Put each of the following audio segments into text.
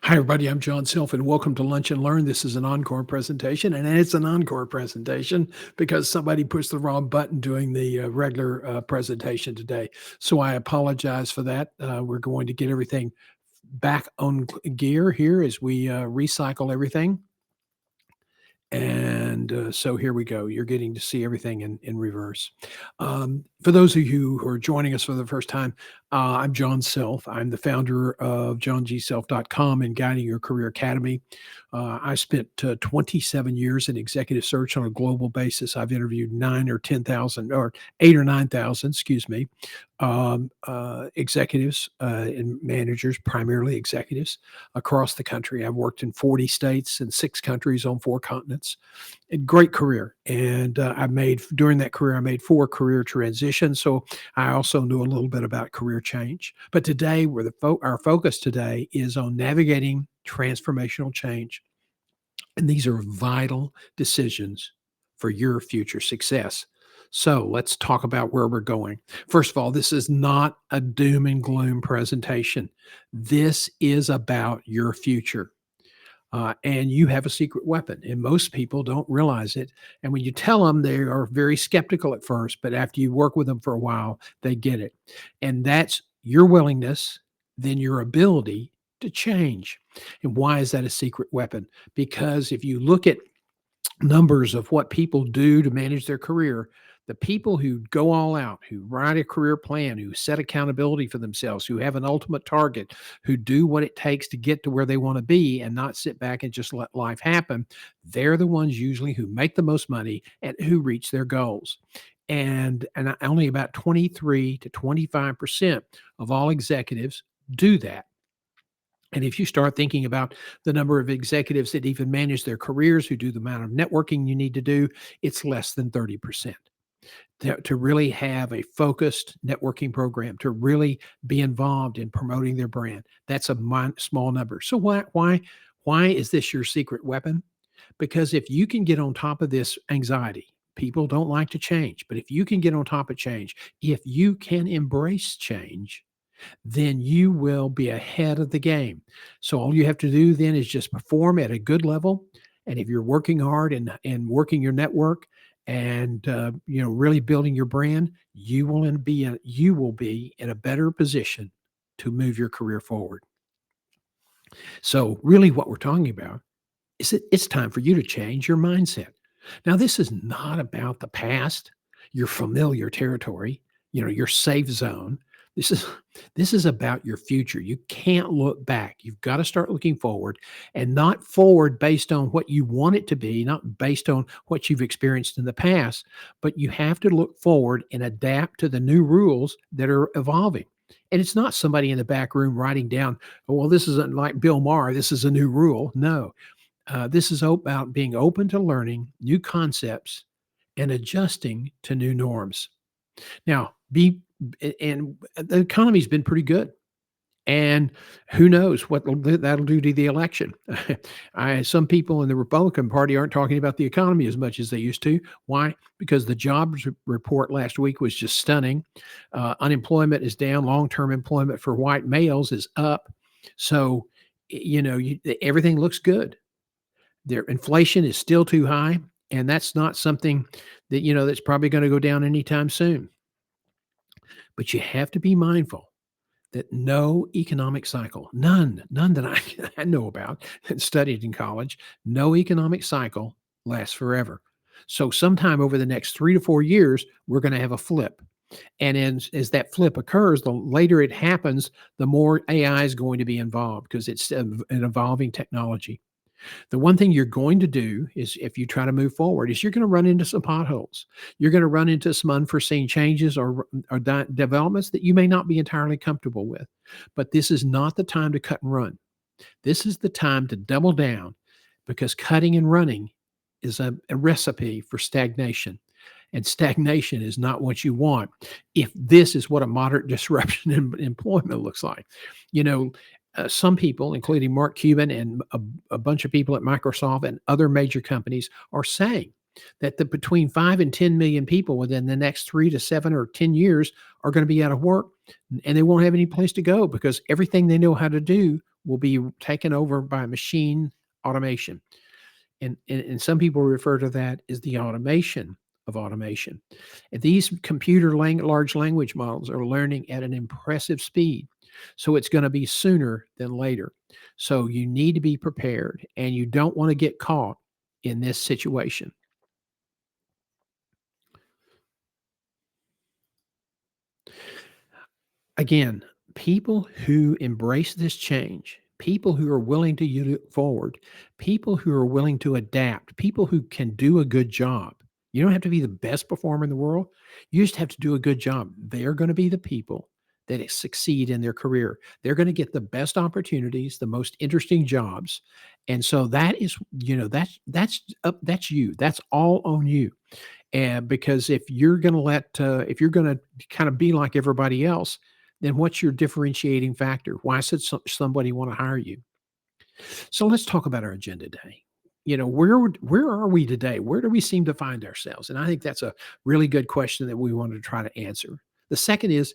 Hi, everybody. I'm John Self, and welcome to Lunch and Learn. This is an encore presentation, and it's an encore presentation because somebody pushed the wrong button during the regular presentation today. So I apologize for that. We're going to get everything back on gear here as we recycle everything. And so here we go. You're getting to see everything in reverse. For those of you who are joining us for the first time, I'm John Self. I'm the founder of johngself.com and Guiding Your Career Academy. I spent 27 years in executive search on a global basis. I've interviewed 8 or 9,000, excuse me, executives and managers, primarily executives across the country. I've worked in 40 states and 6 countries on 4 continents. A great career. And during that career, I made 4 career transitions. So I also knew a little bit about career change. But today, our focus today is on navigating transformational change. And these are vital decisions for your future success. So let's talk about where we're going. First of all, this is not a doom and gloom presentation. This is about your future. And you have a secret weapon, and most people don't realize it. And when you tell them, they are very skeptical at first, but after you work with them for a while, they get it. And that's your willingness, then your ability to change. And why is that a secret weapon? Because if you look at numbers of what people do to manage their career, the people who go all out, who write a career plan, who set accountability for themselves, who have an ultimate target, who do what it takes to get to where they want to be and not sit back and just let life happen, they're the ones usually who make the most money and who reach their goals. And only about 23 to 25% of all executives do that. And if you start thinking about the number of executives that even manage their careers, who do the amount of networking you need to do, it's less than 30%. To really have a focused networking program, to really be involved in promoting their brand, that's a small number. So why is this your secret weapon? Because if you can get on top of this anxiety, people don't like to change, but if you can get on top of change, if you can embrace change, then you will be ahead of the game. So all you have to do then is just perform at a good level. And if you're working hard and working your network and really building your brand, you will be in a better position to move your career forward. So really what we're talking about is that it's time for you to change your mindset. Now, this is not about the past, your familiar territory, your safe zone. This is this is about your future. You can't look back. You've got to start looking forward, and not forward based on what you want it to be, not based on what you've experienced in the past, but you have to look forward and adapt to the new rules that are evolving. And it's not somebody in the back room writing down, "Oh, well, this isn't like Bill Maher. This is a new rule." No, this is about being open to learning new concepts and adjusting to new norms. Now, and the economy's been pretty good. And who knows what that'll do to the election. Some people in the Republican Party aren't talking about the economy as much as they used to. Why? Because the jobs report last week was just stunning. Unemployment is down. Long-term employment for white males is up. So, everything looks good. Their inflation is still too high, and that's not something that's probably going to go down anytime soon. But you have to be mindful that no economic cycle, none that I know about and studied in college, no economic cycle lasts forever. So sometime over the next 3 to 4 years, we're going to have a flip. And as that flip occurs, the later it happens, the more AI is going to be involved because it's an evolving technology. The one thing you're going to do is, if you try to move forward, is you're going to run into some potholes. You're going to run into some unforeseen changes or developments that you may not be entirely comfortable with. But this is not the time to cut and run. This is the time to double down, because cutting and running is a recipe for stagnation. And stagnation is not what you want if this is what a moderate disruption in employment looks like. Some people, including Mark Cuban and a bunch of people at Microsoft and other major companies, are saying that between 5 and 10 million people within the next 3 to 7 or 10 years are going to be out of work, and they won't have any place to go because everything they know how to do will be taken over by machine automation. And some people refer to that as the automation of automation. And these large language models are learning at an impressive speed. So it's going to be sooner than later. So you need to be prepared and you don't want to get caught in this situation. Again, people who embrace this change, people who are willing to look forward, people who are willing to adapt, people who can do a good job. You don't have to be the best performer in the world. You just have to do a good job. They're going to be the people that succeed in their career. They're going to get the best opportunities, the most interesting jobs. And so that is, that's you. That's all on you. And because if you're going to kind of be like everybody else, then what's your differentiating factor? Why should somebody want to hire you? So let's talk about our agenda today. Where are we today? Where do we seem to find ourselves? And I think that's a really good question that we want to try to answer. The second is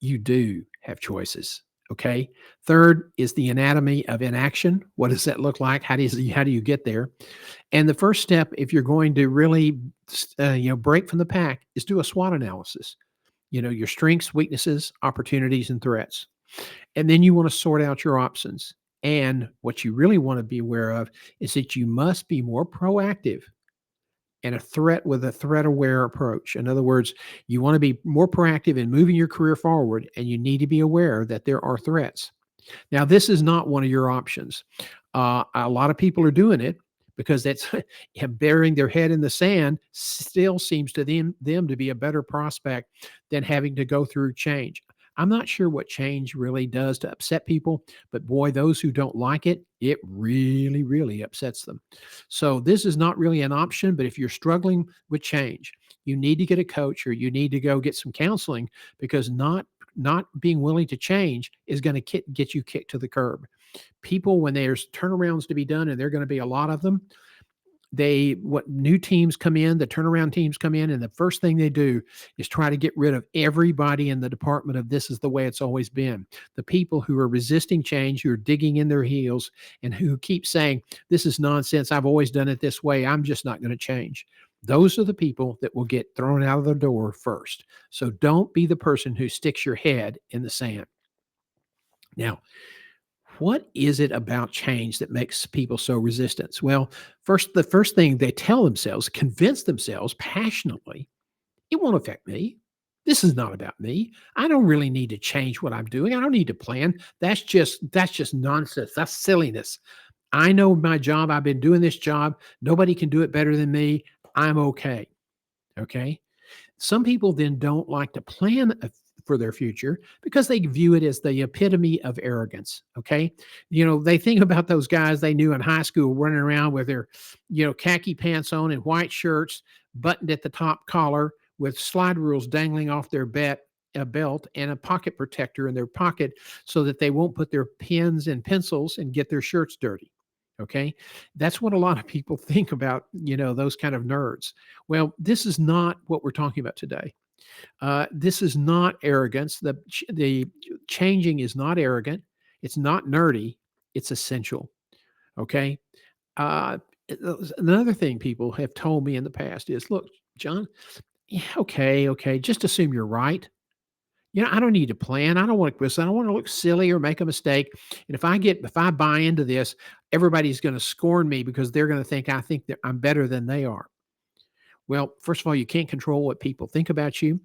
you do have choices. Okay. Third is the anatomy of inaction. What does that look like? How do you get there? And the first step, if you're going to really, break from the pack, is do a SWOT analysis. Your strengths, weaknesses, opportunities, and threats. And then you want to sort out your options. And what you really want to be aware of is that you must be more proactive and a threat with a threat aware approach. In other words, you want to be more proactive in moving your career forward, and you need to be aware that there are threats. Now, this is not one of your options. A lot of people are doing it because that's burying their head in the sand still seems to them to be a better prospect than having to go through change. I'm not sure what change really does to upset people, but boy, those who don't like it, it really, really upsets them. So this is not really an option, but if you're struggling with change, you need to get a coach or you need to go get some counseling because not being willing to change is going to get you kicked to the curb. People, when there's turnarounds to be done, and there are going to be a lot of them, what new teams come in, the turnaround teams come in, and the first thing they do is try to get rid of everybody in the department of this is the way it's always been. The people who are resisting change, who are digging in their heels, and who keep saying, this is nonsense. I've always done it this way. I'm just not going to change. Those are the people that will get thrown out of the door first. So don't be the person who sticks your head in the sand. Now, what is it about change that makes people so resistant? Well, the first thing they tell themselves, convince themselves passionately, it won't affect me. This is not about me. I don't really need to change what I'm doing. I don't need to plan. That's just nonsense. That's silliness. I know my job. I've been doing this job. Nobody can do it better than me. I'm okay. Okay. Some people then don't like to plan for their future because they view it as the epitome of arrogance. Okay. They think about those guys they knew in high school running around with their, khaki pants on and white shirts buttoned at the top collar with slide rules dangling off their belt and a pocket protector in their pocket so that they won't put their pens and pencils and get their shirts dirty. Okay. That's what a lot of people think about, those kind of nerds. Well, this is not what we're talking about today. This is not arrogance. The changing is not arrogant. It's not nerdy. It's essential. Okay. Uh, Another thing people have told me in the past is, look, John, yeah, okay, just assume you're right. I don't need to plan. I don't want to. I don't want to look silly or make a mistake. And if I buy into this, everybody's going to scorn me because they're going to think that I'm better than they are. Well, first of all, you can't control what people think about you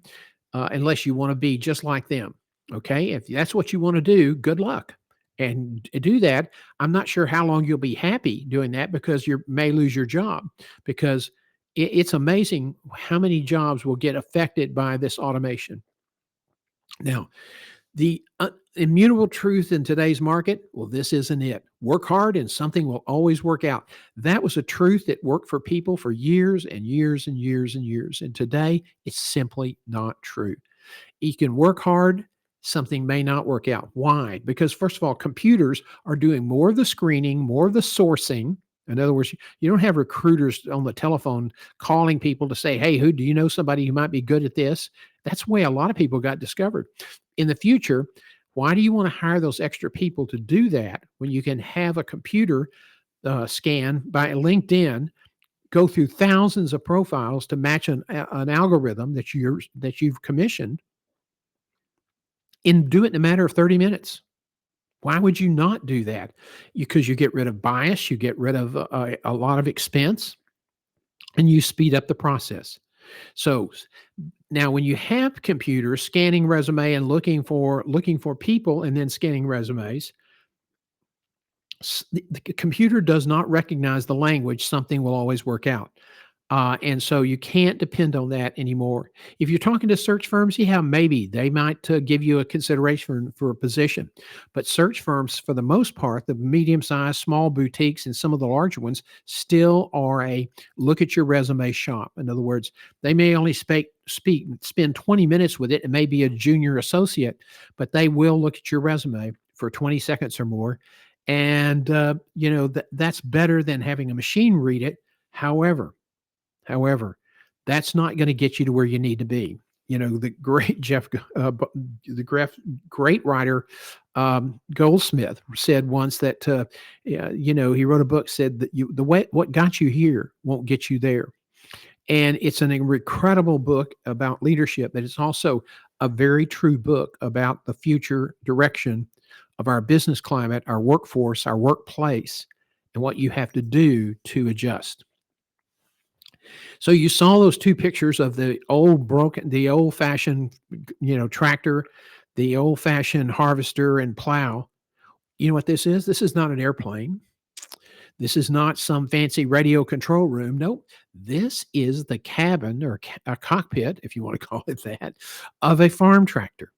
unless you want to be just like them. Okay. If that's what you want to do, good luck. And do that. I'm not sure how long you'll be happy doing that because you may lose your job because it's amazing how many jobs will get affected by this automation. Now, the immutable truth in today's market, well, this isn't it. Work hard and something will always work out. That was a truth that worked for people for years and years and years and years. And today, it's simply not true. You can work hard, something may not work out. Why? Because, first of all, computers are doing more of the screening, more of the sourcing. In other words, you don't have recruiters on the telephone calling people to say, hey, do you know somebody who might be good at this? That's the way a lot of people got discovered. In the future, Why do you want to hire those extra people to do that when you can have a computer scan by LinkedIn, go through thousands of profiles to match an algorithm that you've commissioned, and do it in a matter of 30 minutes? Why would you not do that? Because you get rid of bias, you get rid of a lot of expense, and you speed up the process. So now, when you have computers scanning resume and looking for people and then scanning resumes, the computer does not recognize the language. Something will always work out. And so you can't depend on that anymore. If you're talking to search firms, yeah, maybe they might give you a consideration for a position. But search firms, for the most part, the medium sized, small boutiques, and some of the larger ones, still are a look at your resume shop. In other words, they may only spend 20 minutes with it. It may be a junior associate, but they will look at your resume for 20 seconds or more. And, that's better than having a machine read it. However, that's not going to get you to where you need to be. The great great writer Goldsmith said once that he wrote a book, said that what got you here won't get you there. And it's an incredible book about leadership, but it's also a very true book about the future direction of our business climate, our workforce, our workplace, and what you have to do to adjust. So you saw those two pictures of the old fashioned, tractor, the old fashioned harvester and plow. You know what this is? This is not an airplane. This is not some fancy radio control room. Nope. This is the cabin, or a cockpit, if you want to call it that, of a farm tractor.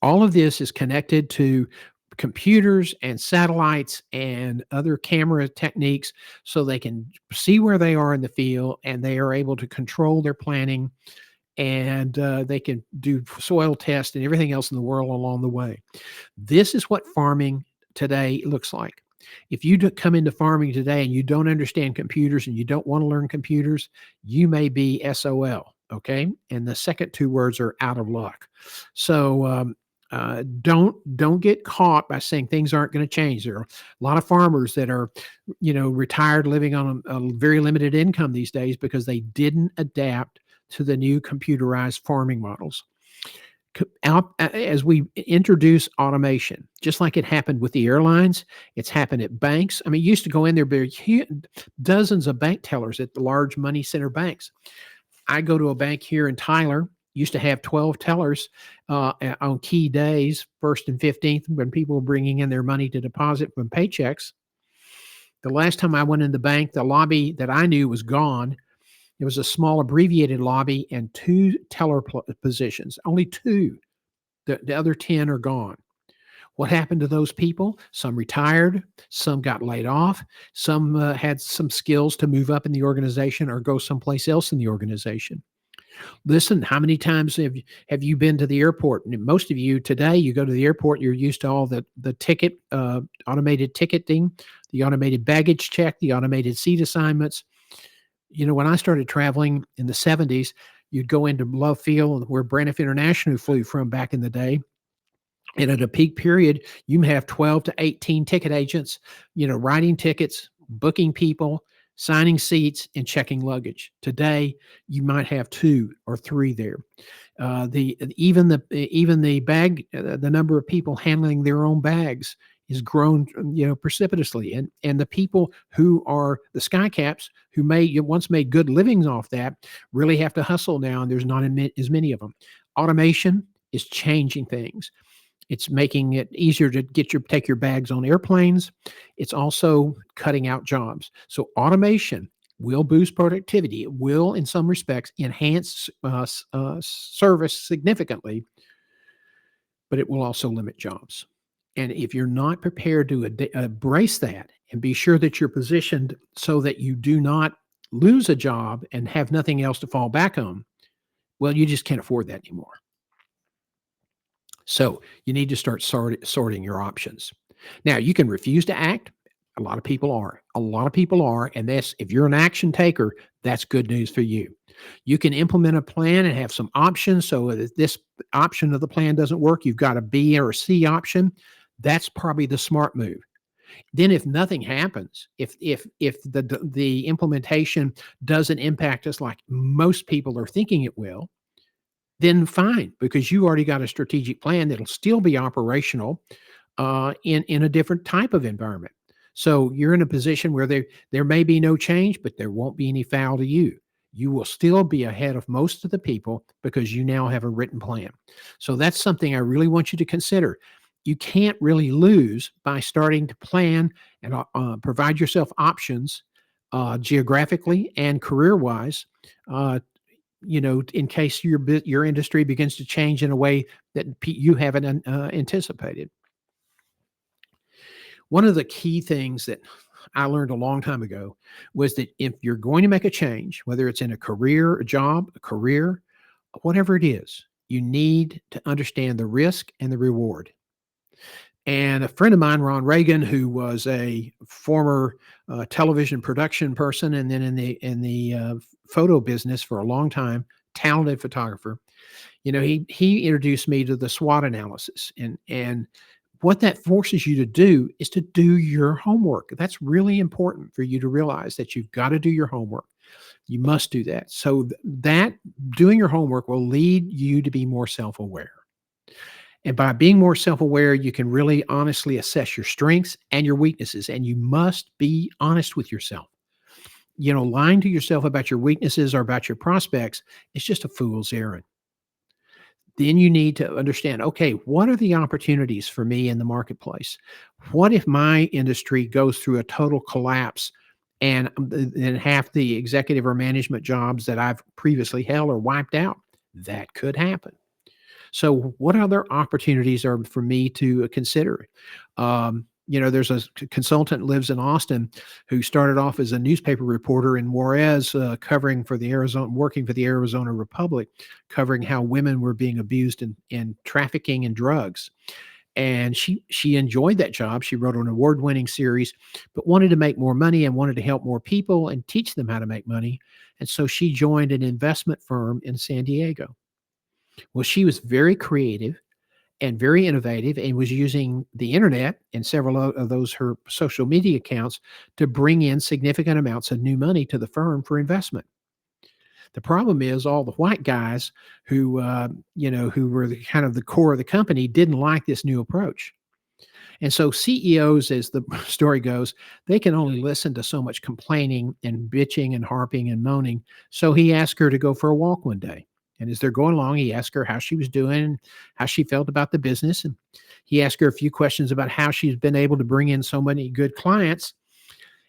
All of this is connected to computers and satellites and other camera techniques, so they can see where they are in the field, and they are able to control their planning, and they can do soil tests and everything else in the world along the way. This is what farming today looks like. If you come into farming today and you don't understand computers and you don't want to learn computers, you may be SOL. Okay. And the second two words are out of luck. So, don't get caught by saying things aren't going to change. There are a lot of farmers that are, retired, living on a very limited income these days because they didn't adapt to the new computerized farming models. As we introduce automation, just like it happened with the airlines, it's happened at banks. I mean, you used to go in there, dozens of bank tellers at the large money center banks. I go to a bank here in Tyler, used to have 12 tellers on key days, 1st and 15th, when people were bringing in their money to deposit from paychecks. The last time I went in the bank, the lobby that I knew was gone. It was a small abbreviated lobby and 2 teller positions, only 2. The other 10 are gone. What happened to those people? Some retired, some got laid off, some had some skills to move up in the organization or go someplace else in the organization. Listen, how many times have you been to the airport? And most of you today, you go to the airport, you're used to all the automated ticketing, the automated baggage check, the automated seat assignments. When I started traveling in the 70s, you'd go into Love Field, where Braniff International flew from back in the day. And at a peak period, you may have 12 to 18 ticket agents, writing tickets, booking people, signing seats, and checking luggage. Today, you might have 2 or 3 there. Even the bag, the number of people handling their own bags has grown, precipitously. And the people who are the sky caps, who once made good livings off that, really have to hustle now, and there's not as many of them. Automation is changing things. It's making it easier to take your bags on airplanes. It's also cutting out jobs. So automation will boost productivity. It will, in some respects, enhance service significantly, but it will also limit jobs. And if you're not prepared to embrace that and be sure that you're positioned so that you do not lose a job and have nothing else to fall back on, well, you just can't afford that anymore. So you need to start sorting your options. Now, you can refuse to act, A lot of people are. A lot of people are, and that's if you're an action taker, that's good news for you. You can implement a plan and have some options. So if this option of the plan doesn't work, you've got a B or a C option. That's probably the smart move. Then if nothing happens, if the implementation doesn't impact us like most people are thinking it will, then fine, because you already got a strategic plan that'll still be operational in a different type of environment. So you're in a position where there may be no change, but there won't be any foul to you. You will still be ahead of most of the people because you now have a written plan. So that's something I really want you to consider. You can't really lose by starting to plan and provide yourself options geographically and career wise. In case your industry begins to change in a way that you haven't anticipated. One of the key things that I learned a long time ago was that if you're going to make a change, whether it's in a career, a job, a career, whatever it is, you need to understand the risk and the reward. And a friend of mine, Ron Reagan, who was a former television production person and then in the photo business for a long time, talented photographer, he introduced me to the SWOT analysis, and what that forces you to do is to do your homework. That's really important for you to realize that you've got to do your homework. You must do that. So that doing your homework will lead you to be more self-aware. And by being more self-aware, you can really honestly assess your strengths and your weaknesses, and you must be honest with yourself. Lying to yourself about your weaknesses or about your prospects is just a fool's errand. Then you need to understand, okay, what are the opportunities for me in the marketplace? What if my industry goes through a total collapse and then half the executive or management jobs that I've previously held are wiped out? That could happen. So what other opportunities are for me to consider? There's a consultant lives in Austin who started off as a newspaper reporter in Juarez, working for the Arizona Republic, covering how women were being abused in trafficking and drugs. And she enjoyed that job. She wrote an award-winning series, but wanted to make more money and wanted to help more people and teach them how to make money. And so she joined an investment firm in San Diego. Well, she was very creative and very innovative and was using the internet and several of those her social media accounts to bring in significant amounts of new money to the firm for investment. The problem is all the white guys who were kind of the core of the company didn't like this new approach. And so CEOs, as the story goes, they can only listen to so much complaining and bitching and harping and moaning. So he asked her to go for a walk one day. And as they're going along, he asked her how she was doing, how she felt about the business. And he asked her a few questions about how she's been able to bring in so many good clients.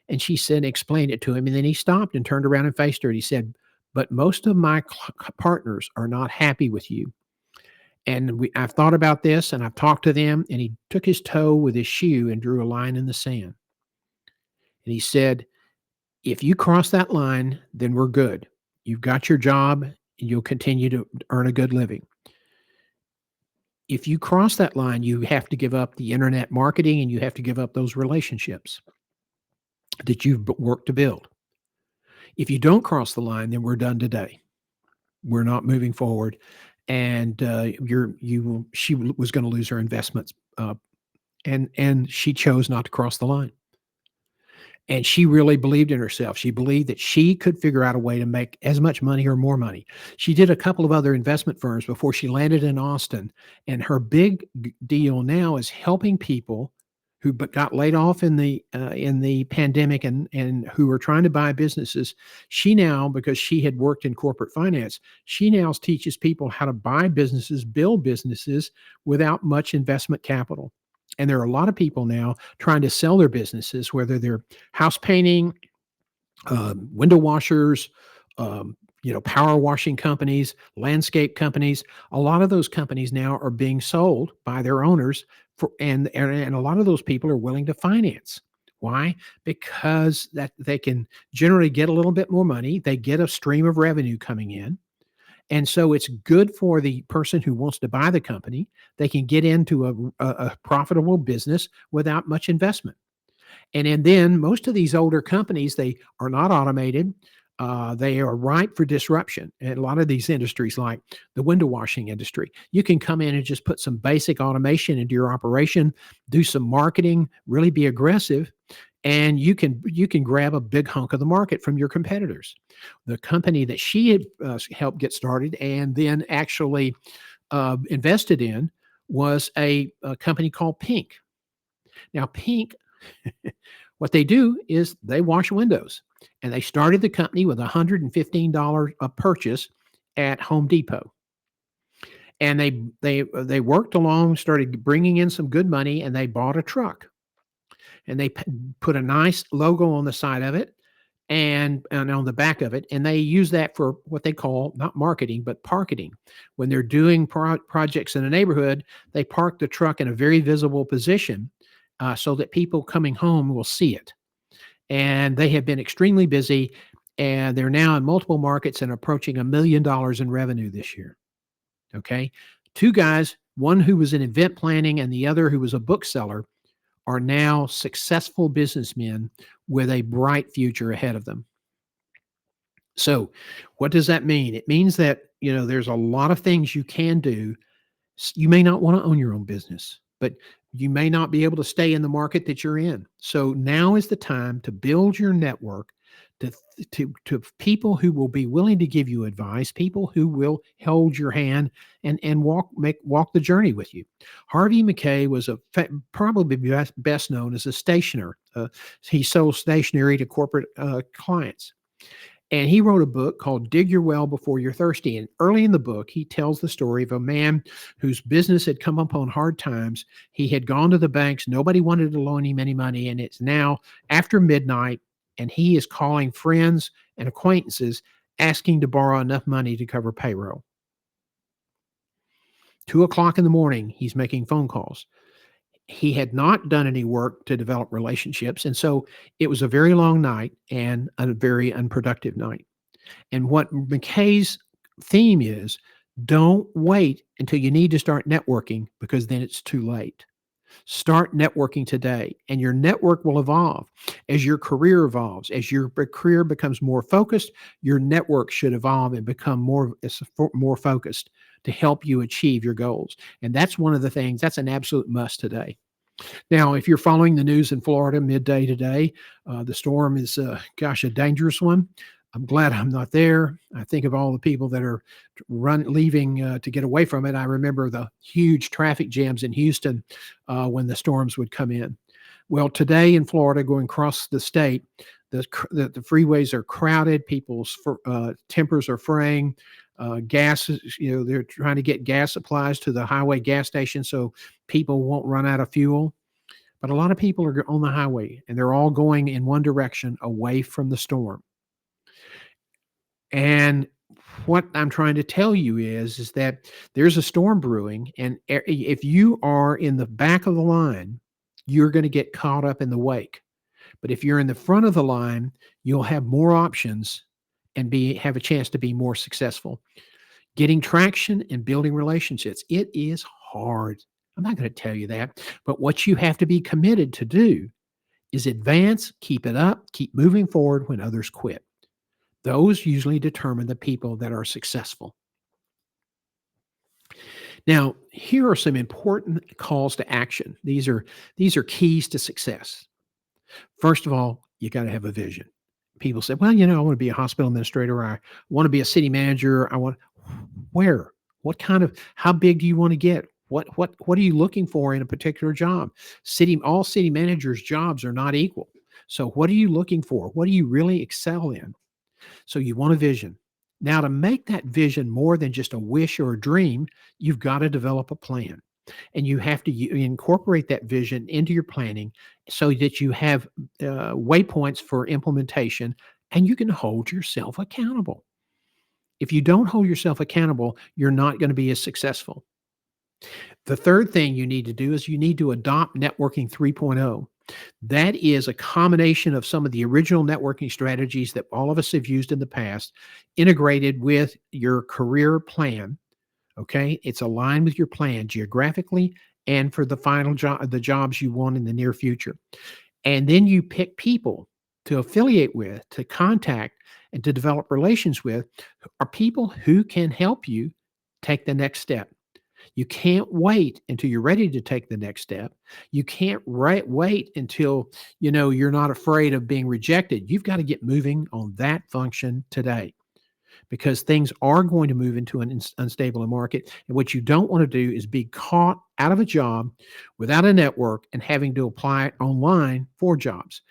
And she said, explained it to him. And then he stopped and turned around and faced her. And he said, but most of my partners are not happy with you. And I've thought about this and I've talked to them. And he took his toe with his shoe and drew a line in the sand. And he said, if you cross that line, then we're good. You've got your job and you'll continue to earn a good living. If you cross that line, you have to give up the internet marketing and you have to give up those relationships that you've worked to build. If you don't cross the line, then we're done today. We're not moving forward. And she was going to lose her investments. And she chose not to cross the line. And she really believed in herself. She believed that she could figure out a way to make as much money or more money. She did a couple of other investment firms before she landed in Austin. And her big deal now is helping people who got laid off in the pandemic and who were trying to buy businesses. She now, because she had worked in corporate finance, she now teaches people how to buy businesses, build businesses without much investment capital. And there are a lot of people now trying to sell their businesses, whether they're house painting, window washers, power washing companies, landscape companies. A lot of those companies now are being sold by their owners and a lot of those people are willing to finance. Why? Because that they can generally get a little bit more money. They get a stream of revenue coming in. And so it's good for the person who wants to buy the company. They can get into a profitable business without much investment. And then most of these older companies, they are not automated. They are ripe for disruption. And a lot of these industries, like the window washing industry, you can come in and just put some basic automation into your operation, do some marketing, really be aggressive, and you can grab a big hunk of the market from your competitors. The company that she had helped get started and then actually invested in was a company called Pink. Now, Pink, what they do is they wash windows, and they started the company with $115 a purchase at Home Depot. And they worked along, started bringing in some good money, and they bought a truck, and they put a nice logo on the side of it and on the back of it, and they use that for what they call not marketing but parketing. When they're doing projects in a neighborhood, they park the truck in a very visible position, so that people coming home will see it. And they have been extremely busy, and they're now in multiple markets and approaching $1 million in revenue this year. Okay, two guys, one who was in event planning and the other who was a bookseller, are now successful businessmen with a bright future ahead of them. So, what does that mean? It means that, there's a lot of things you can do. You may not want to own your own business, but you may not be able to stay in the market that you're in. So now is the time to build your network, to to people who will be willing to give you advice, people who will hold your hand and walk the journey with you. Harvey McKay was probably best known as a stationer. He sold stationery to corporate clients. And he wrote a book called Dig Your Well Before You're Thirsty. And early in the book, he tells the story of a man whose business had come upon hard times. He had gone to the banks. Nobody wanted to loan him any money. And it's now after midnight, and he is calling friends and acquaintances asking to borrow enough money to cover payroll. 2 o'clock in the morning, he's making phone calls. He had not done any work to develop relationships. And so it was a very long night and a very unproductive night. And what McKay's theme is, don't wait until you need to start networking, because then it's too late. Start networking today, and your network will evolve as your career evolves. As your career becomes more focused, your network should evolve and become more focused to help you achieve your goals. And that's one of the things, that's an absolute must today. Now, if you're following the news in Florida midday today, the storm is, a dangerous one. I'm glad I'm not there. I think of all the people that are leaving to get away from it. I remember the huge traffic jams in Houston when the storms would come in. Well, today in Florida, going across the state, the freeways are crowded. People's tempers are fraying. Gas, they're trying to get gas supplies to the highway gas station so people won't run out of fuel. But a lot of people are on the highway, and they're all going in one direction, away from the storm. And what I'm trying to tell you is that there's a storm brewing, and if you are in the back of the line, you're going to get caught up in the wake. But if you're in the front of the line, you'll have more options and have a chance to be more successful. Getting traction and building relationships, it is hard. I'm not going to tell you that, but what you have to be committed to do is advance, keep it up, keep moving forward when others quit. Those usually determine the people that are successful. Now, here are some important calls to action. These are keys to success. First of all, you got to have a vision. People say, "Well, I want to be a hospital administrator. Or I want to be a city manager. I want where? What kind of? How big do you want to get? What are you looking for in a particular job? All city managers' jobs are not equal. So, what are you looking for? What do you really excel in? So you want a vision. Now, to make that vision more than just a wish or a dream, you've got to develop a plan. And you have to incorporate that vision into your planning so that you have waypoints for implementation, and you can hold yourself accountable. If you don't hold yourself accountable, you're not going to be as successful. The third thing you need to do is you need to adopt networking 3.0. That is a combination of some of the original networking strategies that all of us have used in the past, integrated with your career plan. Okay. It's aligned with your plan geographically and for the final job, the jobs you want in the near future. And then you pick people to affiliate with, to contact, and to develop relations with are people who can help you take the next step. You can't wait until you're ready to take the next step. You can't wait until you're not afraid of being rejected. You've got to get moving on that function today because things are going to move into an unstable market. And what you don't want to do is be caught out of a job without a network and having to apply online for jobs.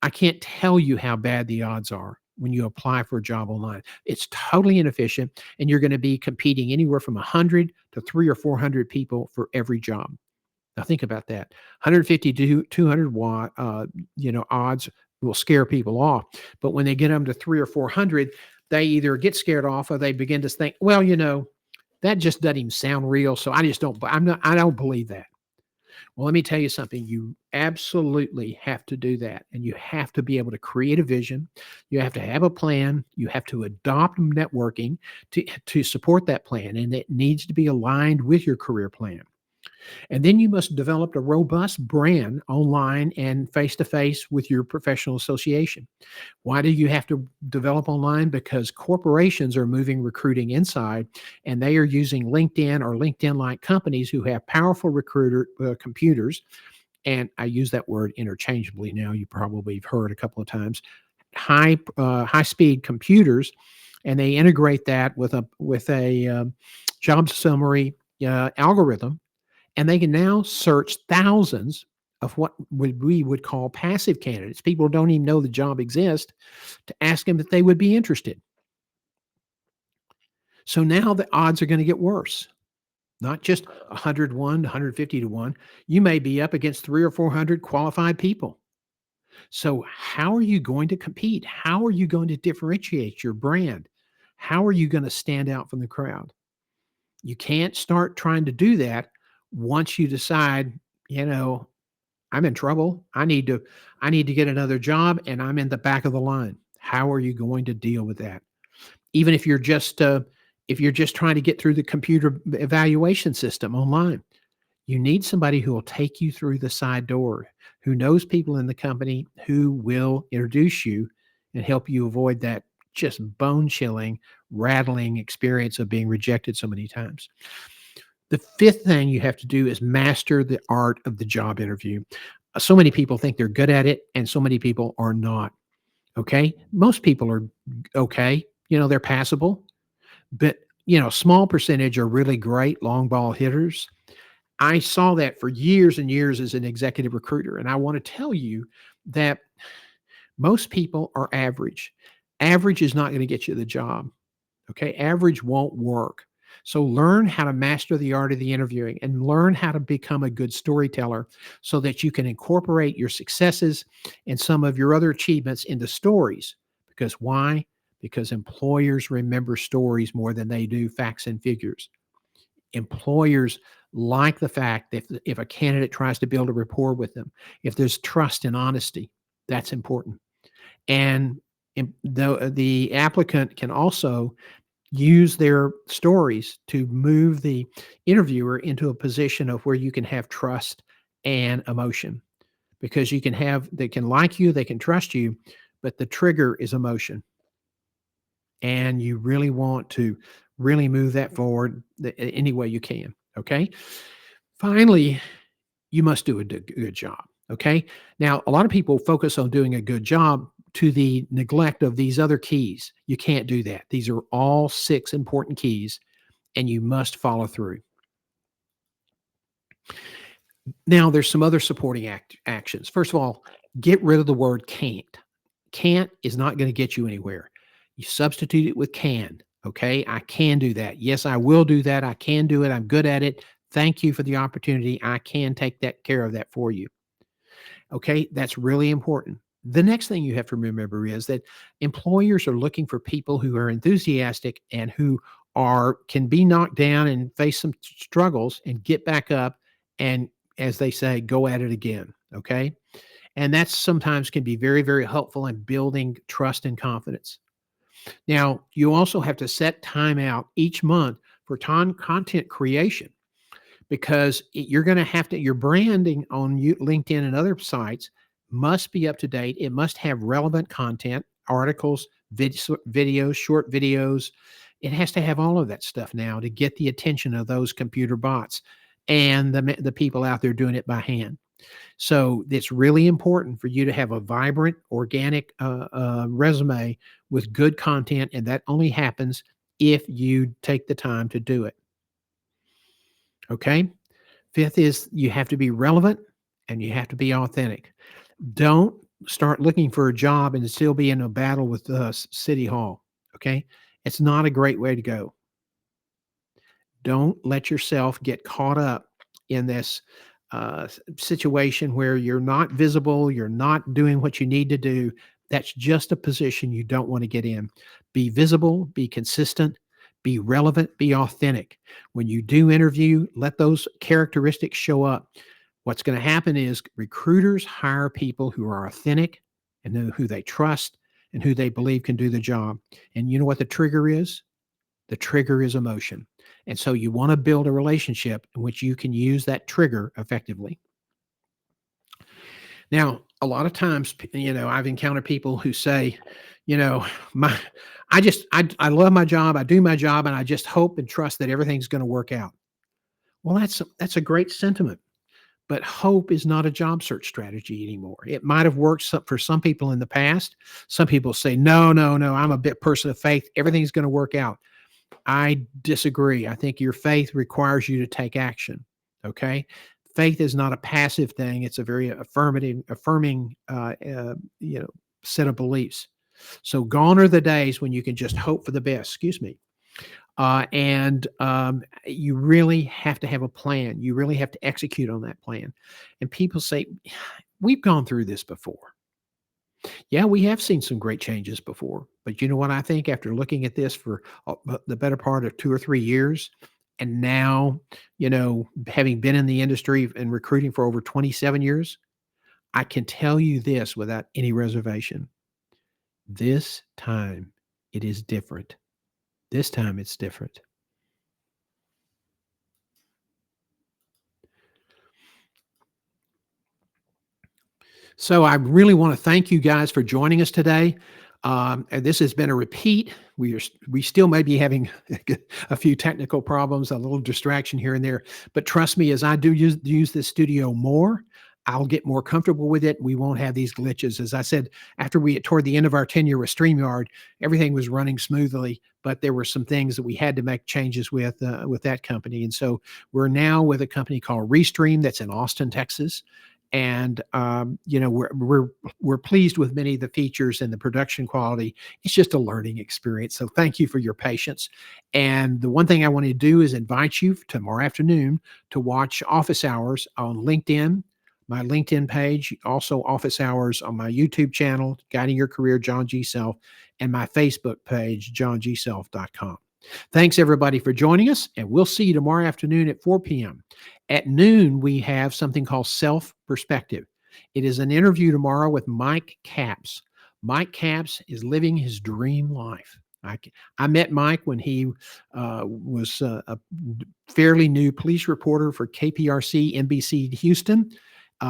I can't tell you how bad the odds are when you apply for a job online. It's totally inefficient, and you're going to be competing anywhere from 100 to 300 or 400 people for every job. Now think about that. 150 to 200 odds will scare people off, but when they get them to 300 or 400, they either get scared off or they begin to think, well, that just doesn't even sound real. So I just don't. I don't believe that. Well, let me tell you something. You absolutely have to do that. And you have to be able to create a vision. You have to have a plan. You have to adopt networking to support that plan. And it needs to be aligned with your career plan. And then you must develop a robust brand online and face to face with your professional association. Why do you have to develop online? Because corporations are moving recruiting inside and they are using LinkedIn or LinkedIn like companies who have powerful recruiter computers. And I use that word interchangeably now. You probably have heard a couple of times. High speed computers, and they integrate that with a job summary algorithm, and they can now search thousands of what we would call passive candidates. People who don't even know the job exists to ask them if they would be interested. So now the odds are going to get worse. Not just 101 to 150 to 1. You may be up against 300 or 400 qualified people. So how are you going to compete? How are you going to differentiate your brand? How are you going to stand out from the crowd? You can't start trying to do that once you decide, I'm in trouble. I need to get another job and I'm in the back of the line. How are you going to deal with that? Even if you're just trying to get through the computer evaluation system online, you need somebody who will take you through the side door, who knows people in the company, who will introduce you and help you avoid that just bone chilling, rattling experience of being rejected so many times. The fifth thing you have to do is master the art of the job interview. So many people think they're good at it, and so many people are not. Okay. Most people are okay. They're passable, but, small percentage are really great long ball hitters. I saw that for years and years as an executive recruiter. And I want to tell you that most people are average. Average is not going to get you the job. Okay. Average won't work. So learn how to master the art of the interviewing and learn how to become a good storyteller so that you can incorporate your successes and some of your other achievements into stories. Because why? Because employers remember stories more than they do facts and figures. Employers like the fact that if a candidate tries to build a rapport with them, if there's trust and honesty, that's important. And the applicant can also use their stories to move the interviewer into a position of where you can have trust and emotion, because they can like you, they can trust you, but the trigger is emotion. And you really want to really move that forward any way you can. Okay. Finally, you must do a good job. Okay. Now, a lot of people focus on doing a good job to the neglect of these other keys. You can't do that. These are all 6 important keys, and you must follow through. Now, there's some other supporting actions. First of all, get rid of the word can't. Can't is not going to get you anywhere. You substitute it with can. Okay. I can do that. Yes, I will do that. I can do it. I'm good at it. Thank you for the opportunity. I can take that care of that for you. Okay, that's really important. The next thing you have to remember is that employers are looking for people who are enthusiastic and who can be knocked down and face some struggles and get back up and, as they say, go at it again. Okay, and that sometimes can be very, very helpful in building trust and confidence. Now, you also have to set time out each month for content creation, because you're going to have to, your branding on LinkedIn and other sites must be up to date. It must have relevant content, articles, videos, short videos. It has to have all of that stuff now to get the attention of those computer bots and the people out there doing it by hand. So it's really important for you to have a vibrant, organic resume with good content, and that only happens if you take the time to do it. Okay. Fifth is you have to be relevant and you have to be authentic. Don't start looking for a job and still be in a battle with City Hall. Okay. It's not a great way to go. Don't let yourself get caught up in this situation where you're not visible, you're not doing what you need to do. That's just a position you don't want to get in. Be visible, be consistent, be relevant, be authentic. When you do interview, let those characteristics show up. What's going to happen is recruiters hire people who are authentic and who they trust and who they believe can do the job. And you know what the trigger is? The trigger is emotion. And so you want to build a relationship in which you can use that trigger effectively. Now, a lot of times, I've encountered people who say, my, I love my job. I do my job and I just hope and trust that everything's going to work out. Well, that's a great sentiment, but hope is not a job search strategy anymore. It might have worked for some people in the past. Some people say, no, no, no, I'm a bit person of faith. Everything's going to work out. I disagree. I think your faith requires you to take action. Okay. Faith is not a passive thing. It's a very affirming, set of beliefs. So gone are the days when you can just hope for the best. Excuse me. And you really have to have a plan. You really have to execute on that plan. And people say, we've gone through this before. Yeah, we have seen some great changes before, but you know what I think after looking at this for the better part of 2 or 3 years, and now, having been in the industry and recruiting for over 27 years, I can tell you this without any reservation. This time it is different. This time it's different. So I really want to thank you guys for joining us today. And this has been a repeat. We still may be having a few technical problems, a little distraction here and there. But trust me, as I do use this studio more, I'll get more comfortable with it. We won't have these glitches. As I said, toward the end of our tenure with StreamYard, everything was running smoothly, but there were some things that we had to make changes with that company. And so we're now with a company called Restream that's in Austin, Texas. And we're pleased with many of the features and the production quality. It's just a learning experience. So thank you for your patience. And the one thing I want to do is invite you tomorrow afternoon to watch Office Hours on LinkedIn, my LinkedIn page, also Office Hours on my YouTube channel, Guiding Your Career, John G. Self, and my Facebook page, johngself.com. Thanks, everybody, for joining us, and we'll see you tomorrow afternoon at 4 p.m. At noon, we have something called Self-Perspective. It is an interview tomorrow with Mike Capps. Mike Capps is living his dream life. I met Mike when he was a fairly new police reporter for KPRC NBC Houston.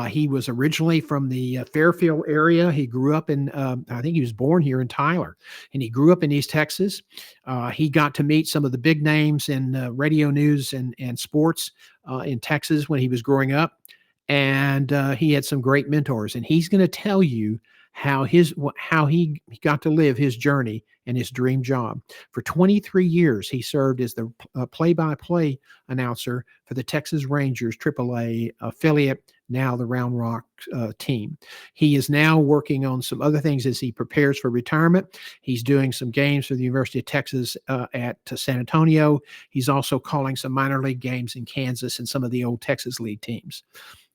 He was originally from the Fairfield area. He grew up I think he was born here in Tyler, and he grew up in East Texas. He got to meet some of the big names in radio news and sports in Texas when he was growing up. And he had some great mentors, and he's going to tell you how he got to live his journey and his dream job. For 23 years, he served as the play-by-play announcer for the Texas Rangers AAA affiliate, now the Round Rock team. He is now working on some other things as he prepares for retirement. He's doing some games for the University of Texas at San Antonio. He's also calling some minor league games in Kansas and some of the old Texas League teams.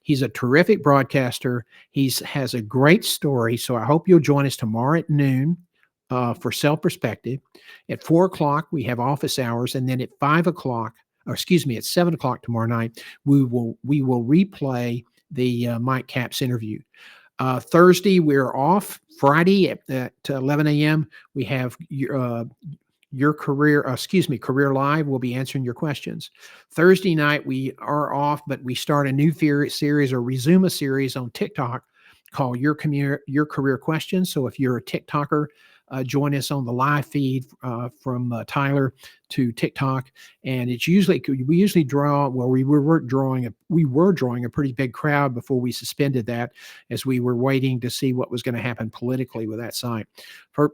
He's a terrific broadcaster. He has a great story. So I hope you'll join us tomorrow at noon for Self-Perspective. At 4 o'clock, we have Office Hours. And then at 5 o'clock, at 7 o'clock tomorrow night, we will replay the Mike Capps interview. Thursday, we're off. Friday at 11 a.m., we have Career Live. We'll be answering your questions. Thursday night, we are off, but we start a new series or resume a series on TikTok called Your Career Questions. So if you're a TikToker, join us on the live feed from Tyler to TikTok, and it's usually we usually draw. Well, we were drawing a pretty big crowd before we suspended that, as we were waiting to see what was going to happen politically with that site.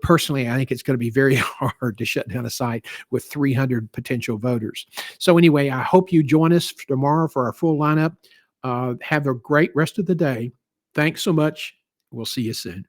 Personally, I think it's going to be very hard to shut down a site with 300 potential voters. So anyway, I hope you join us tomorrow for our full lineup. Have a great rest of the day. Thanks so much. We'll see you soon.